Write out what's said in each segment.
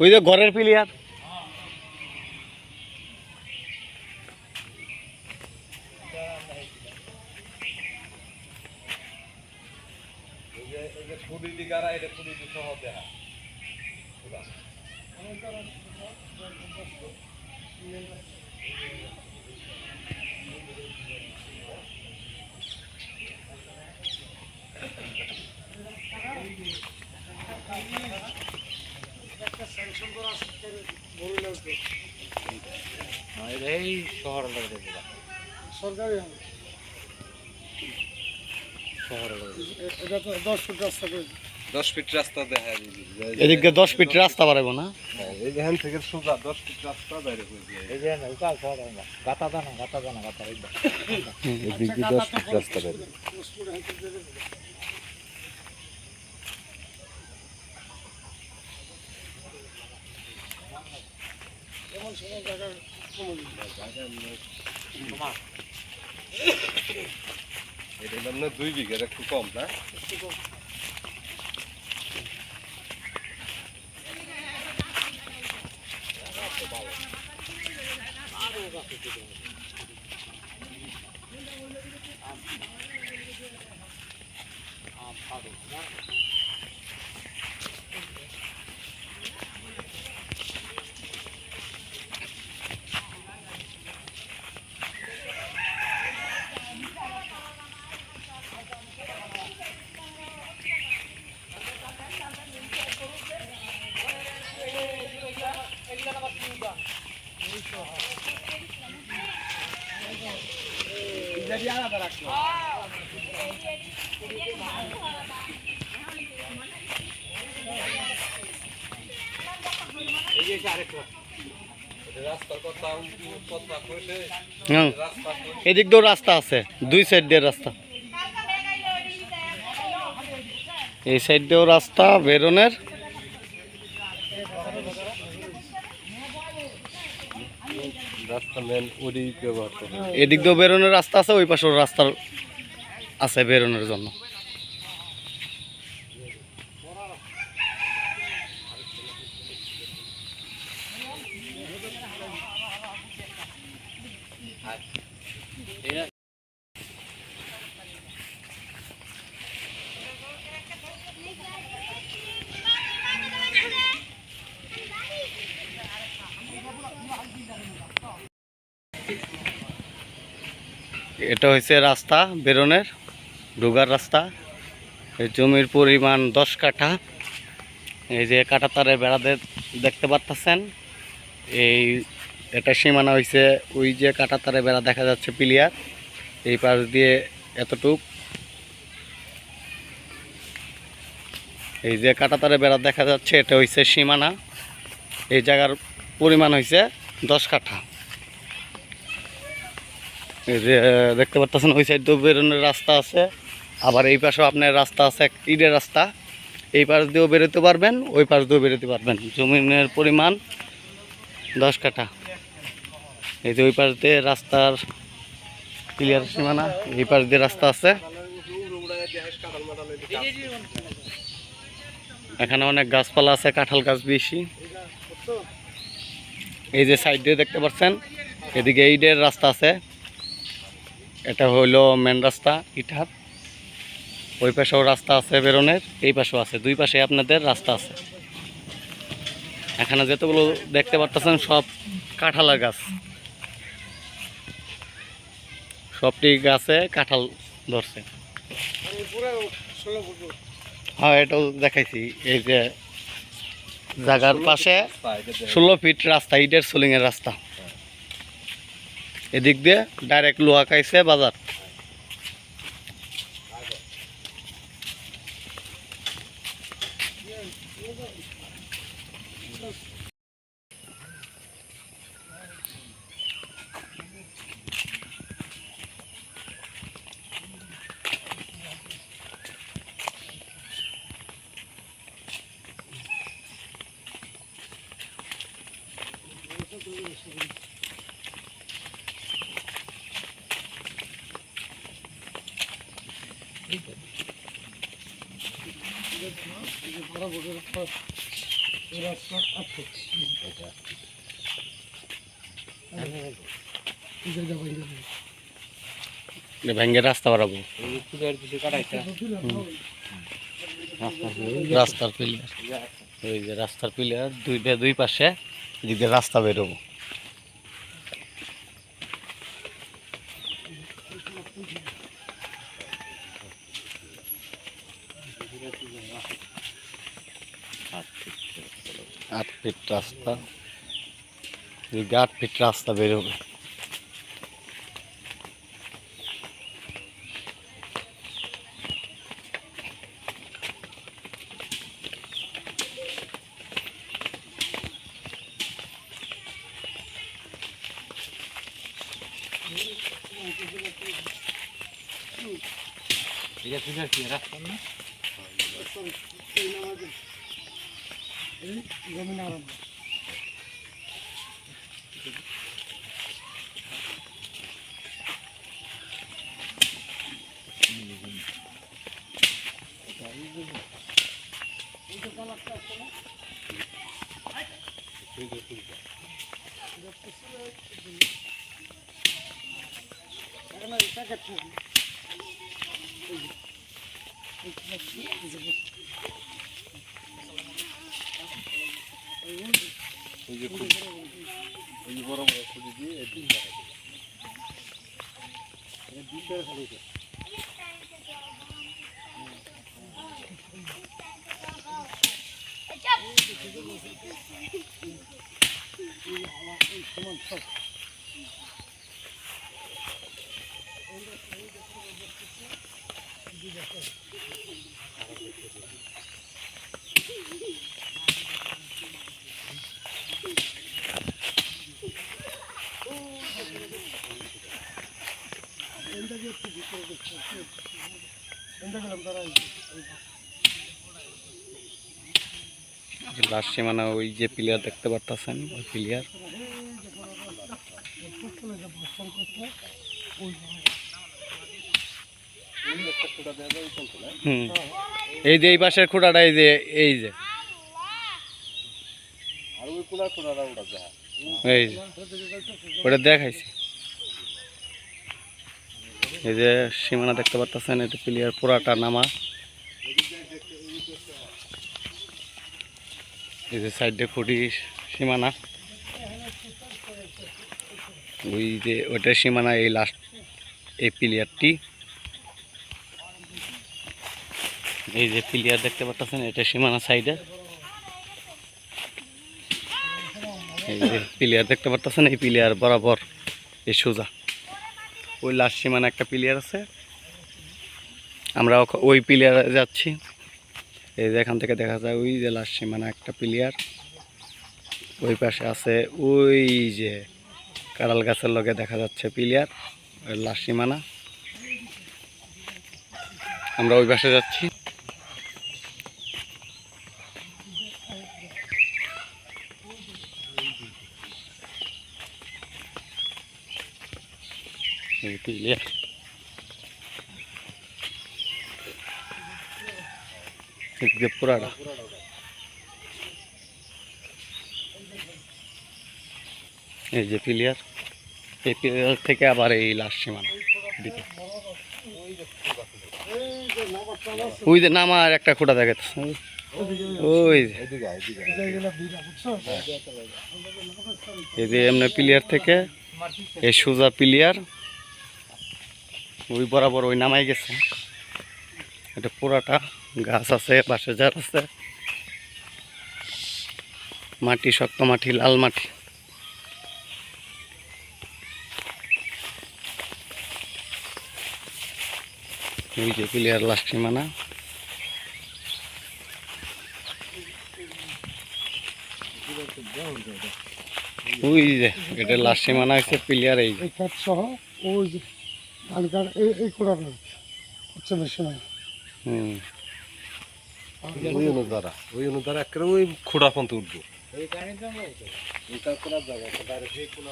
ওই যে ঘরের প্লেয়ার সরকারি এটা তো 10 ফুট রাস্তা করে 10 ফিট রাস্তা দেখা এদিকে 10 ফিট রাস্তা বাড়াবো না এইখান থেকে সোজা 10 ফিট রাস্তা বাইরে হয়ে যায় এই যে উকা ছড়া না গাতা দানা গাতা এদিকে 10 ফিট রাস্তা বাইরে এমন সময় জায়গা কম এটা মানে 2 বিঘার একটু কম না এদিক দিয়েও রাস্তা আছে 2 সাইড দিয়ে রাস্তা এই সাইড দিয়েও রাস্তা বেরোনের রাস্তা মেন ওই ব্যবহার করে এদিক দিয়েও বেরোনের রাস্তা আছে ওই পাশেও রাস্তা আছে বেরোনের জন্য এটা হচ্ছে রাস্তা বেরোনের ঢোকার রাস্তা এই জমির পরিমাণ 10 কাঠা এই যে কাঁটাতারের বেড়াতে দেখতে পাচ্ছেন এই এটা সীমানা হয়েছে ওই যে কাঁটাতারের বেড়া দেখা যাচ্ছে প্লেয়ার এই পাশ দিয়ে এতটুক এই যে কাঁটাতারের বেড়া দেখা যাচ্ছে এটা হয়েছে সীমানা এই জায়গার পরিমাণ হয়েছে 10 কাঠা এই যে দেখতে পাচ্ছেন ওই সাইড দিয়ে বেরোনোর রাস্তা আছে আবার এই পাশেও আপনার রাস্তা আছে ইটের রাস্তা এই পাশ দিয়েও বেরোতে পারবেন ওই পাশ দিয়েও বেরোতে পারবেন জমিনের পরিমাণ 10 কাঠা এই যে ওই পাশ দিয়ে রাস্তার ক্লিয়ার সীমানা এই পাশ দিয়ে রাস্তা আছে এখানে অনেক গাছপালা আছে কাঁঠাল গাছ বেশি এই যে সাইড দিয়ে দেখতে পাচ্ছেন এদিকে ইটের রাস্তা আছে, এটা হইলো মেন রাস্তা ইটার। ওই পাশেও রাস্তা আছে বেরোনের, এই পাশেও আছে, দুই পাশে আপনাদের রাস্তা আছে। এখানে যতগুলো দেখতে পারতেছেন সব কাঁঠালের গাছ, সবটি গাছে কাঁঠাল ধরছে। হ্যাঁ, এটাও দেখাইছি। এই যে জায়গার পাশে 16 ফিট রাস্তা, ইটের সোলিংয়ের রাস্তা। এদিক দিয়ে ডাইরেক্ট লোহাকাইছে বাজার। ভেঙ্গে রাস্তা বাড়াবো, রাস্তার পিলার। ওই যে রাস্তার পিলার দুই পাশে, এদিকে রাস্তা বেরোবো। আট ফিট রাস্তা, এদিকে 8 ফিট রাস্তা বেরোবে। লাস্ট সীমানা ওই যে প্লেয়ার দেখতে পারতেছেন, ওই প্লেয়ার। এই যে এই পাশের খুঁটাটা, এই যে এই যে এই যে ওটা দেখাইছি। এই যে সীমানা দেখতে পারতেছেন, এটা প্লেয়ার পুরাটা নামা। এই যে সাইডে খুঁটি সীমানা, ওই যে ওইটার সীমানা, এই লাস্ট এই প্লেয়ারটি। এই যে প্লেয়ার দেখতে পাচ্ছেন, এটা সীমানা সাইডে। এই যে প্লেয়ার দেখতে পাচ্ছেন, এই প্লেয়ার বরাবর এই সোজা ওই লাস্ট সীমানা একটা প্লেয়ার আছে। আমরা ওই প্লেয়ারে যাচ্ছি। এই যে এখান থেকে দেখা যায় ওই যে লাস্ট সীমানা একটা প্লেয়ার। ওই পাশে আছে ওই যে কাঁড়াল গাছের লগে দেখা যাচ্ছে প্লেয়ার, ওই লাস্ট সীমানা। আমরা ওই পাশে যাচ্ছি। এই প্লেয়ার পুরাটা। এই যে প্লেয়ার। এই পিলার থেকে আবার এই লাস্ট সীমানা দিকে ওই যে নামার একটা খুঁটা দেখাচ্ছে ওই যে। এদিকে এদিকে এই যে এমনি পিলিয়ার থেকে এই সোজা পিলিয়ার ওই বরাবর ওই নামাই গেছে। এটা পুরাটা গাছ আছে, পাশে ঝাড় আছে, মাটি শক্ত মাটি, লাল মাটি। ওই যে পিলিয়ার লাস্ট সীমানা। ওই যে এটা লাস্ট সীমানা হচ্ছে পিলিয়ার। এই এই কাঠ সহ ওই যে আগেকার এই কোড়াটা হচ্ছে মেশিনে হুম ওই অনুদ্বারা একেবারে ওই খোড়া পর্যন্ত উঠবো। এইখানে তো বলতো এটা কোন জায়গা ডাইরেক্ট এই কোন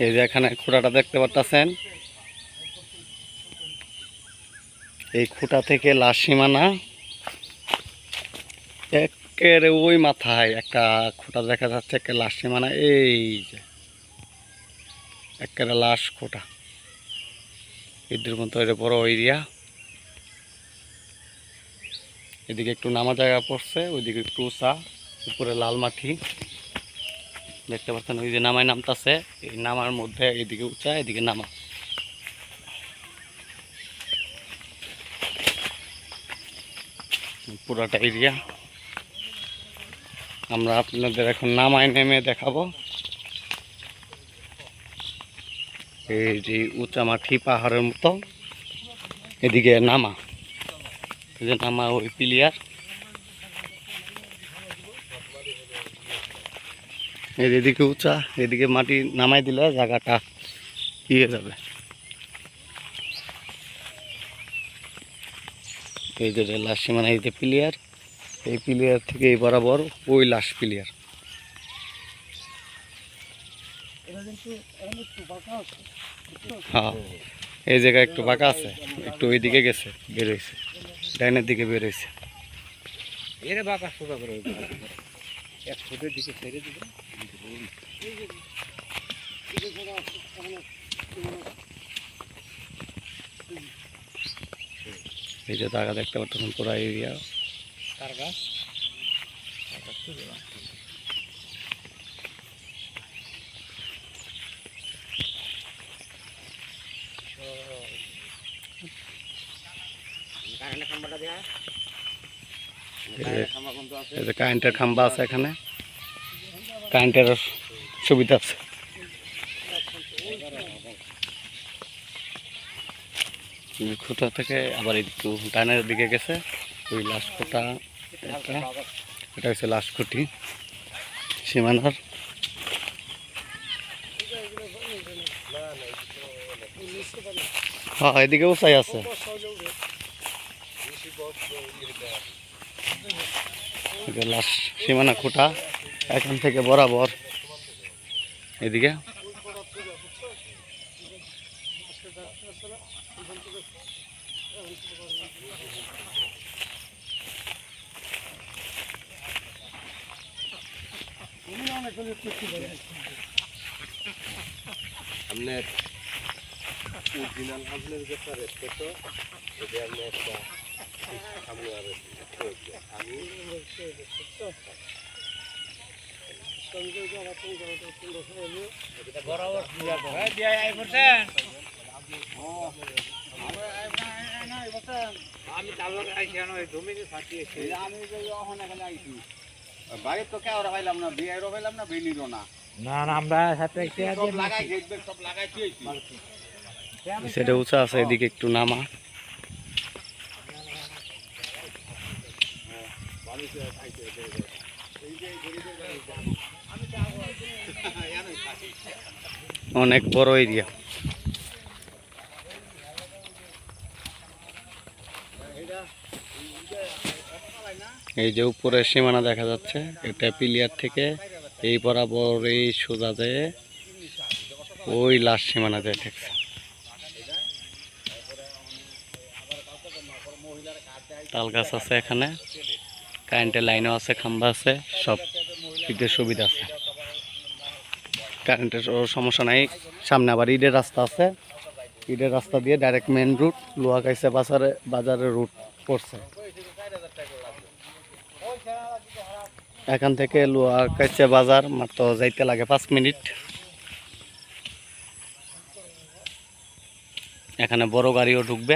এই যে এখানে খুঁটাটা দেখতে পাচ্ছেন, এই খুঁটা থেকে লাশ সীমানা একেবারে ওই মাথায় একটা খুঁটা দেখা যাচ্ছে, একটা লাশ সীমানা। এই যে একেবারে লাশ খুঁটা, এদের মতো এটা বড় এরিয়া। এদিকে একটু নামা জায়গা পড়ছে, ওইদিকে একটু উঁচা, উপরে লাল মাটি দেখতে পাচ্ছেন। ওই যে নামায় নামতাছে, এই নামার মধ্যে এদিকে উঁচা, এদিকে নামা। পুরাটা এরিয়া আমরা আপনাদের এখন নামায় নেমে দেখাবো। এই যে উঁচা মাটি পাহাড়ের মতো, এদিকে নামা, এই যে নামা ওই পিলিয়ার। এদিকে উঁচা, এদিকে মাটি নামাই দিলে জায়গাটা ইয়ে যাবে। এই যে লাশ সীমানা, এই যে পিলিয়ার, এই পিলিয়ার থেকে এই বরাবর ওই লাশ পিলিয়ার। হ্যাঁ, এই জায়গায় একটু ফাঁকা আছে, একটু ওইদিকে গেছে, বের হয়েছে, ডাইনের দিকে বের হয়েছে। এর বাঁকা সোজা করে এক ফুটের দিকে ছেড়ে দিবে। এই যে জায়গা দেখতে পাচ্ছেন পুরা এরিয়া। তার গাছ এই যে কারেন্টের খাম্বা আছে, এখানে কারেন্টের সুবিধা আছে। খুঁটা থেকে আবার একটু ডানের দিকে গেছে, ওই লাশ খুঁটা, এটা হচ্ছে লাশ খুঁটি সীমানার। হ্যাঁ, এদিকে উঁচাই আছে। লাশ সীমানা খুঁটা এখান থেকে বরাবর এদিকে। আপনার অরিজিনাল আপনার যেটা রেট কত, এটা আপনি একটা সামনে আর আমি বরাবর দিয়ে আই বলছেন। আমি চালক আইছি না, ওই 2 মিনিট ফাটিয়েছি। আমি যে ওখানে এখানে আইছি বাইরে তো কেউ রাখাইলাম না, বিয়েরও পাইলাম না, বেনিরও না। না না, আমরা সাথে সব লাগাই দেখবেন, সব লাগাই দিয়েছি। সেটা উঁচা আছে, এদিকে একটু নামা। অনেক বড় এরিয়া। এই যে উপরের সীমানা দেখা যাচ্ছে, এটা পিলিয়ার থেকে এই বরাবর এই সোজা যায় ওই লাশ সীমানা যায় ঠেকছে। তাল গাছ আছে এখানে, কারেন্টের লাইনও আছে, খাম্বা আছে, সব দিক দিয়ে সুবিধা আছে। কারেন্টের সমস্যা নাই। সামনে আবার ইটের রাস্তা আছে, ইটের রাস্তা দিয়ে ডাইরেক্ট মেন রুট লোহাগাইছে বাজারের রুট পড়ছে। এখান থেকে লোহাগাইছে বাজার মাত্র যাইতে লাগে 5 মিনিট। এখানে বড় গাড়িও ঢুকবে।